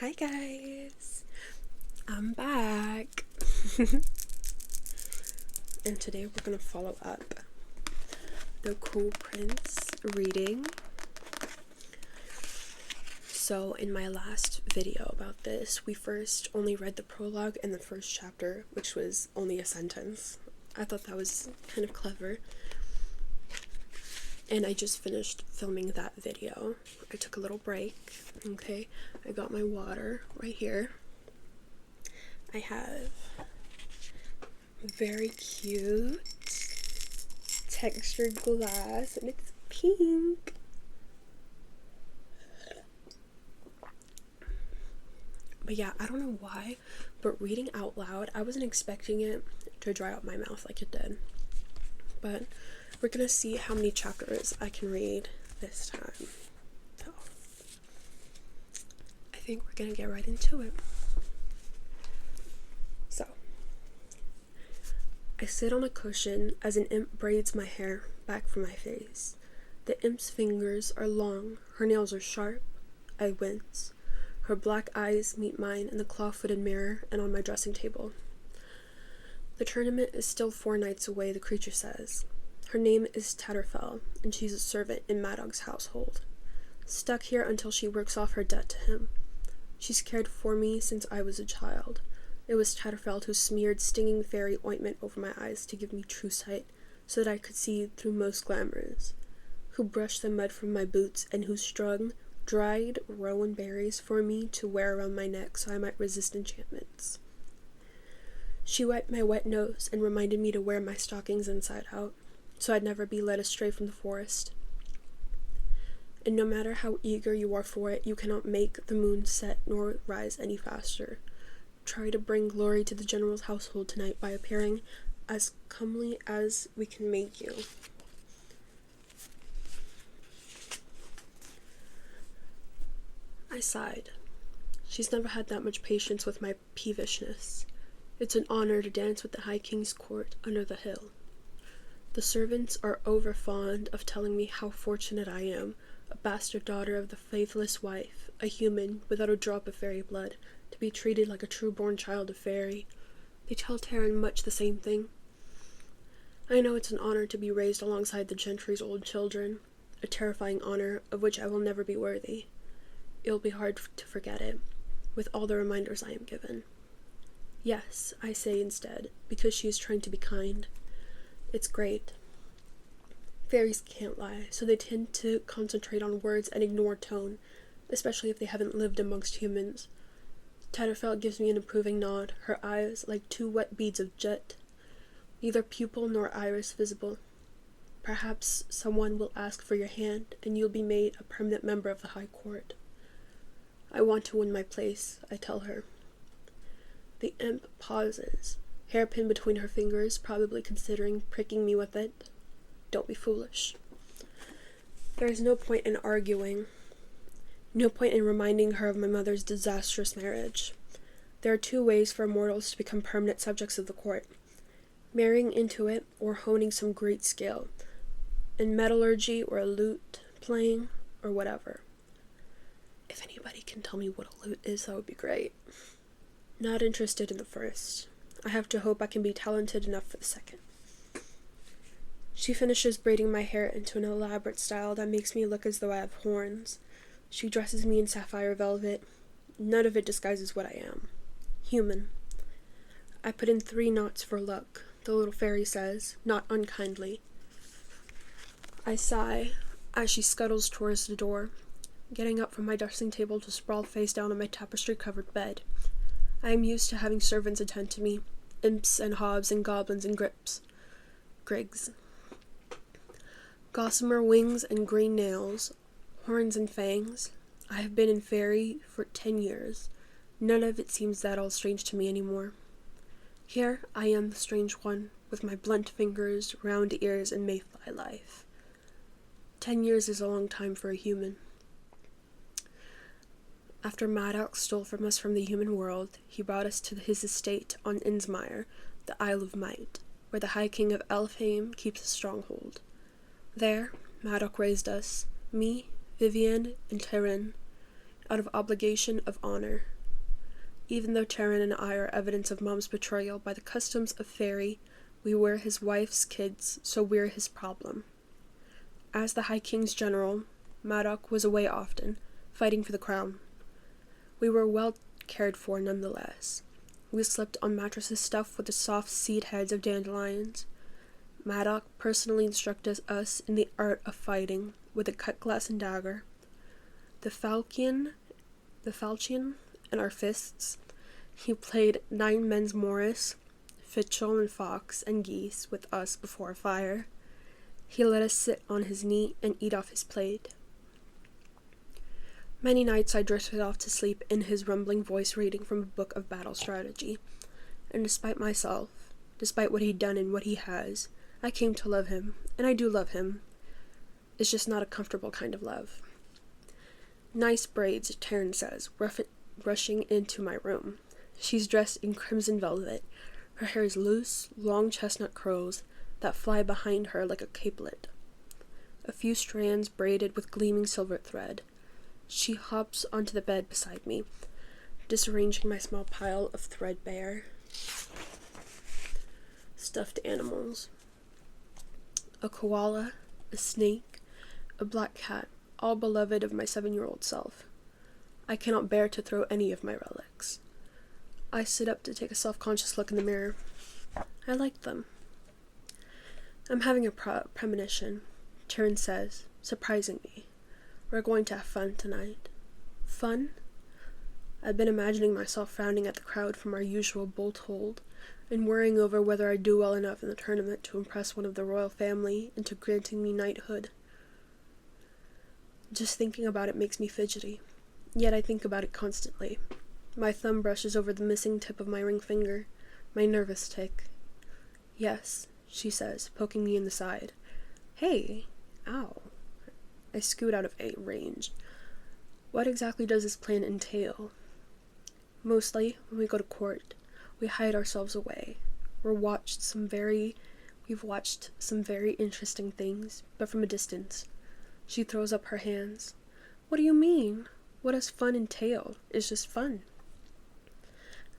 Hi guys, I'm back. And today we're gonna follow up the Cool Prince reading. So in my last video about this, we first only read the prologue and the first chapter, which was only a sentence. I thought that was kind of clever. And I just finished filming that video. I took a little break, okay? I got my water right here. I have very cute textured glass, and it's pink. But yeah, I don't know why, but reading out loud, I wasn't expecting it to dry out my mouth like it did. But we're gonna see how many chapters I can read this time. So I think we're gonna get right into it. So I sit on a cushion as an imp braids my hair back from my face. The imp's fingers are long, her nails are sharp. I wince. Her black eyes meet mine in the claw-footed mirror and on my dressing table. The tournament is still 4 nights away, the creature says. Her name is Tatterfell, and she's a servant in Madog's household. Stuck here until she works off her debt to him. She's cared for me since I was a child. It was Tatterfell who smeared stinging fairy ointment over my eyes to give me true sight, so that I could see through most glamours. Who brushed the mud from my boots, and who strung dried rowan berries for me to wear around my neck so I might resist enchantments. She wiped my wet nose and reminded me to wear my stockings inside out, so I'd never be led astray from the forest. And no matter how eager you are for it, you cannot make the moon set nor rise any faster. Try to bring glory to the general's household tonight by appearing as comely as we can make you. I sighed. She's never had that much patience with my peevishness. It's an honor to dance with the High King's court under the hill. The servants are over fond of telling me how fortunate I am, a bastard daughter of the faithless wife, a human without a drop of fairy blood, to be treated like a true-born child of fairy. They tell Taryn much the same thing. I know it's an honor to be raised alongside the gentry's old children, a terrifying honor of which I will never be worthy. It'll be hard to forget it, with all the reminders I am given. Yes, I say instead, because she is trying to be kind. It's great. Fairies can't lie, so they tend to concentrate on words and ignore tone, especially if they haven't lived amongst humans. Tatterfell gives me an approving nod, her eyes like 2 wet beads of jet, neither pupil nor iris visible. Perhaps someone will ask for your hand, and you'll be made a permanent member of the High Court. I want to win my place, I tell her. The imp pauses, hairpin between her fingers, probably considering pricking me with it. Don't be foolish. There is no point in arguing. No point in reminding her of my mother's disastrous marriage. There are 2 ways for mortals to become permanent subjects of the court. Marrying into it, or honing some great skill. In metallurgy, or a lute, playing, or whatever. If anybody can tell me what a lute is, that would be great. Not interested in the first. I have to hope I can be talented enough for the second. She finishes braiding my hair into an elaborate style that makes me look as though I have horns. She dresses me in sapphire velvet. None of it disguises what I am. Human. I put in 3 knots for luck, the little fairy says, not unkindly. I sigh as she scuttles towards the door, getting up from my dressing table to sprawl face down on my tapestry-covered bed. I am used to having servants attend to me, imps and hobs and goblins and grigs. Gossamer wings and green nails, horns and fangs. I have been in fairy for 10 years. None of it seems that all strange to me anymore. Here I am the strange one, with my blunt fingers, round ears, and mayfly life. 10 years is a long time for a human. After Madog stole from us from the human world, he brought us to his estate on Innsmire, the Isle of Might, where the High King of Elfheim keeps a stronghold. There, Madog raised us, me, Vivian, and Tyrin. out of obligation of honor. Even though Taryn and I are evidence of Mom's betrayal by the customs of Fairy, we were his wife's kids, so we're his problem. As the High King's general, Maddock was away often, fighting for the crown. We were well cared for nonetheless. We slept on mattresses stuffed with the soft seed heads of dandelions. Maddock personally instructed us in the art of fighting with a cutlass and dagger. The falchion, and our fists. He played 9 men's Morris, Fitchel and Fox and Geese with us before a fire. He let us sit on his knee and eat off his plate. Many nights I drifted off to sleep in his rumbling voice reading from a book of battle strategy. And despite myself, despite what he'd done and what he has, I came to love him, and I do love him. It's just not a comfortable kind of love. Nice braids, Taryn says, rushing into my room. She's dressed in crimson velvet. Her hair is loose, long chestnut curls that fly behind her like a capelet. A few strands braided with gleaming silver thread. She hops onto the bed beside me, disarranging my small pile of threadbare stuffed animals. A koala, a snake, a black cat, all beloved of my 7-year-old self. I cannot bear to throw any of my relics. I sit up to take a self-conscious look in the mirror. I like them. I'm having a premonition, Taryn says, surprising me. We're going to have fun tonight. Fun? I've been imagining myself frowning at the crowd from our usual bolt hold, and worrying over whether I'd do well enough in the tournament to impress one of the royal family into granting me knighthood. Just thinking about it makes me fidgety, yet I think about it constantly. My thumb brushes over the missing tip of my ring finger, my nervous tick. Yes, she says, poking me in the side. Hey, ow. I scoot out of range. What exactly does this plan entail? Mostly, when we go to court, we hide ourselves away. We've watched some very interesting things, but from a distance. She throws up her hands. What do you mean? What does fun entail? It's just fun.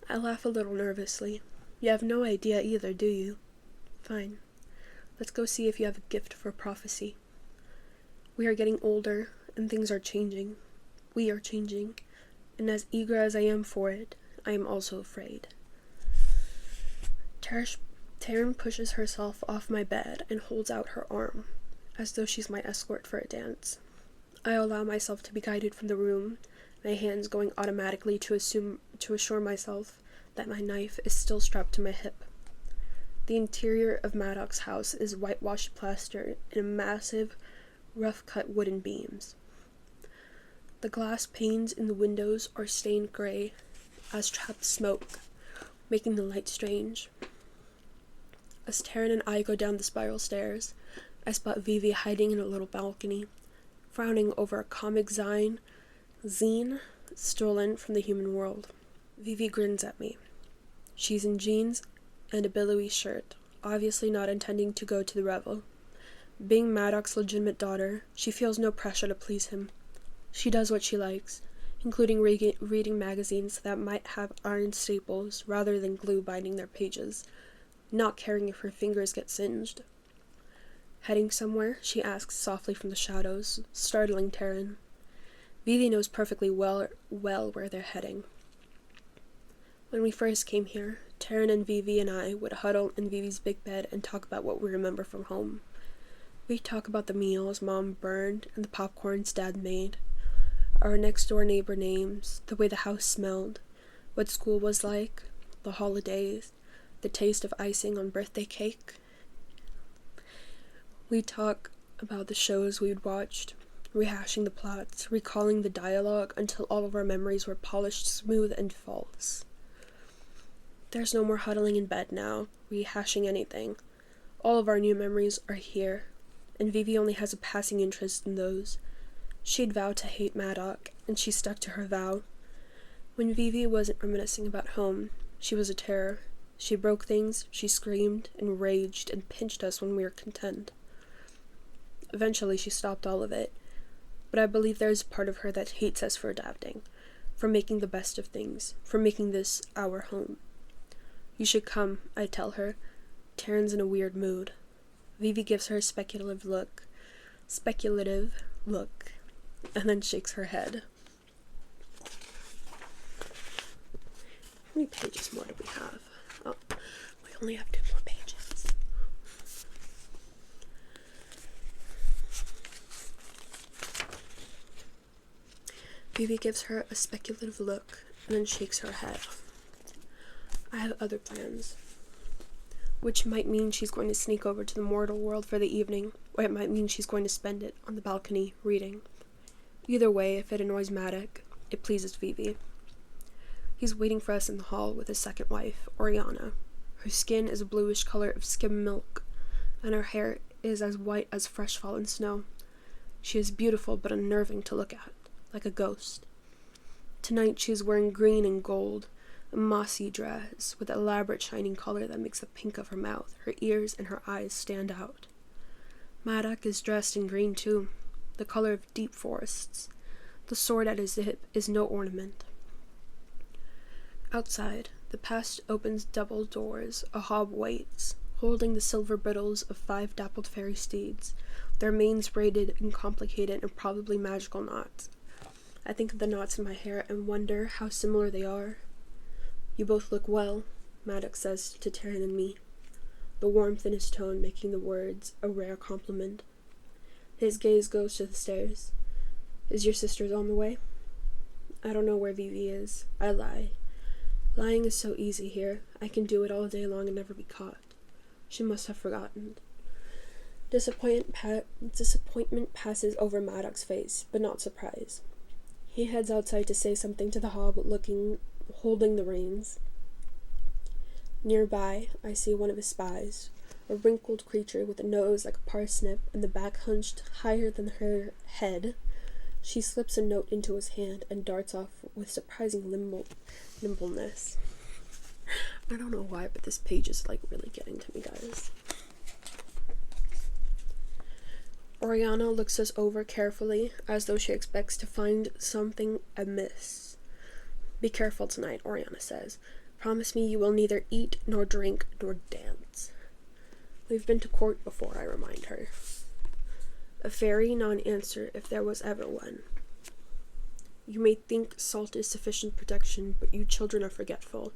I laugh a little nervously. You have no idea either, do you? Fine. Let's go see if you have a gift for prophecy. We are getting older, and things are changing. We are changing, and as eager as I am for it, I am also afraid. Taryn pushes herself off my bed and holds out her arm, as though she's my escort for a dance. I allow myself to be guided from the room, my hands going automatically to assure myself that my knife is still strapped to my hip. The interior of Maddock's house is whitewashed plaster in massive, rough-cut wooden beams. The glass panes in the windows are stained gray, as trapped smoke, making the light strange. As Taryn and I go down the spiral stairs, I spot Vivi hiding in a little balcony, frowning over a comic zine stolen from the human world. Vivi grins at me. She's in jeans and a billowy shirt, obviously not intending to go to the revel. Being Maddock's legitimate daughter, she feels no pressure to please him. She does what she likes, including reading magazines that might have iron staples rather than glue binding their pages, not caring if her fingers get singed. Heading somewhere, she asks softly from the shadows, startling Taryn. Vivi knows perfectly well where they're heading. When we first came here, Taryn and Vivi and I would huddle in Vivi's big bed and talk about what we remember from home. We'd talk about the meals Mom burned and the popcorns Dad made, our next-door neighbor names, the way the house smelled, what school was like, the holidays, the taste of icing on birthday cake. We'd talk about the shows we'd watched, rehashing the plots, recalling the dialogue until all of our memories were polished smooth and false. There's no more huddling in bed now, rehashing anything. All of our new memories are here, and Vivi only has a passing interest in those. She'd vowed to hate Maddock, and she stuck to her vow. When Vivi wasn't reminiscing about home, she was a terror. She broke things, she screamed, and raged, and pinched us when we were content. Eventually she stopped all of it, but I believe there is a part of her that hates us for adapting, for making the best of things, for making this our home. You should come, I tell her. Taryn's in a weird mood. Vivi gives her a speculative look, and then shakes her head. How many pages more do we have? Oh, we only have 2 more pages. Vivi gives her a speculative look and then shakes her head. I have other plans. Which might mean she's going to sneak over to the mortal world for the evening, or it might mean she's going to spend it on the balcony reading. Either way, if it annoys Maddox, it pleases Vivi. He's waiting for us in the hall with his second wife, Oriana. Her skin is a bluish color of skim milk, and her hair is as white as fresh fallen snow. She is beautiful but unnerving to look at, like a ghost. Tonight she is wearing green and gold, a mossy dress with elaborate shining color that makes the pink of her mouth, her ears, and her eyes stand out. Maddox is dressed in green too, the color of deep forests. The sword at his hip is no ornament. Outside, the past opens double doors. A hob waits, holding the silver bridles of 5 dappled fairy steeds, their manes braided in complicated and probably magical knots. I think of the knots in my hair and wonder how similar they are. You both look well, Maddox says to Taryn and me, the warmth in his tone making the words a rare compliment. His gaze goes to the stairs. Is your sister's on the way? I don't know where Vivi is. I lie. Lying is so easy here. I can do it all day long and never be caught. She must have forgotten. Disappointment passes over Maddox's face, but not surprise. He heads outside to say something to the hob holding the reins. Nearby, I see one of his spies, a wrinkled creature with a nose like a parsnip and the back hunched higher than her head. She slips a note into his hand and darts off with surprising nimbleness. I don't know why, but this page is really getting to me, guys. Oriana looks us over carefully, as though she expects to find something amiss. Be careful tonight, Oriana says. Promise me you will neither eat, nor drink, nor dance. We've been to court before, I remind her. A fairy non-answer if there was ever one. You may think salt is sufficient protection, but you children are forgetful.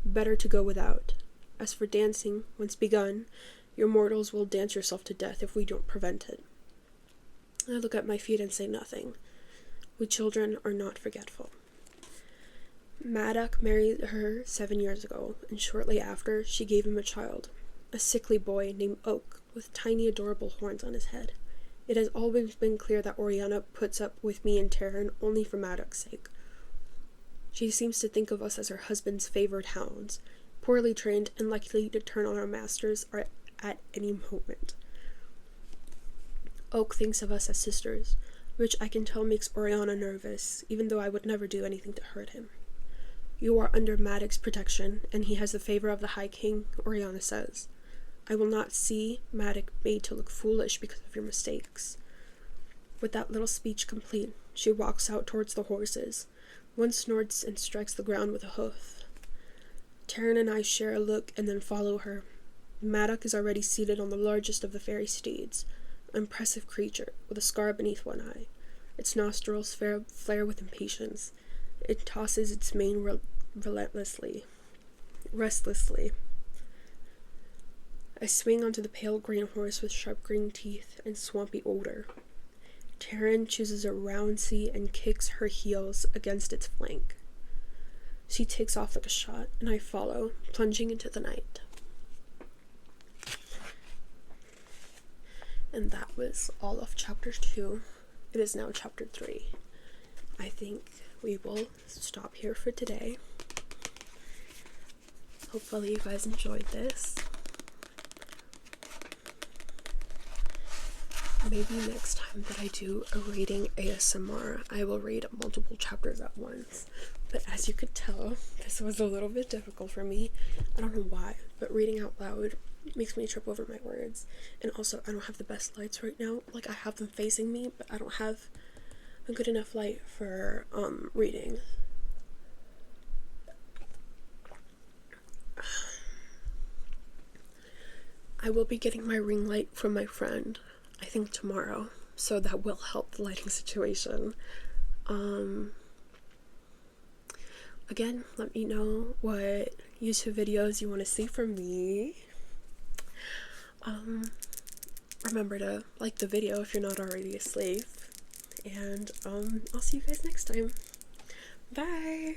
Better to go without. As for dancing, once begun, your mortals will dance yourself to death if we don't prevent it. I look at my feet and say nothing. We children are not forgetful. Maddox married her 7 years ago, and shortly after, she gave him a child, a sickly boy named Oak, with tiny adorable horns on his head. It has always been clear that Oriana puts up with me and Taryn only for Maddox's sake. She seems to think of us as her husband's favored hounds, poorly trained and likely to turn on our masters at any moment. Oak thinks of us as sisters, which I can tell makes Oriana nervous, even though I would never do anything to hurt him. You are under Maddox's protection, and he has the favor of the High King, Oriana says. I will not see Maddox made to look foolish because of your mistakes. With that little speech complete, she walks out towards the horses. One snorts and strikes the ground with a hoof. Taryn and I share a look and then follow her. Maddox is already seated on the largest of the fairy steeds, an impressive creature with a scar beneath one eye. Its nostrils flare with impatience. It tosses its mane restlessly. I swing onto the pale green horse with sharp green teeth and swampy odor. Taryn chooses a round seat and kicks her heels against its flank. She takes off like a shot, and I follow, plunging into the night. And that was all of chapter 2. It is now chapter 3. I think we will stop here for today. Hopefully you guys enjoyed this. Maybe next time that I do a reading ASMR, I will read multiple chapters at once. But as you could tell, this was a little bit difficult for me. I don't know why, but reading out loud makes me trip over my words. And also, I don't have the best lights right now. I have them facing me, but I don't have a good enough light for reading. I will be getting my ring light from my friend, I think tomorrow, so that will help the lighting situation. Again, let me know what YouTube videos you want to see from me. Remember to like the video if you're not already asleep. And I'll see you guys next time. Bye!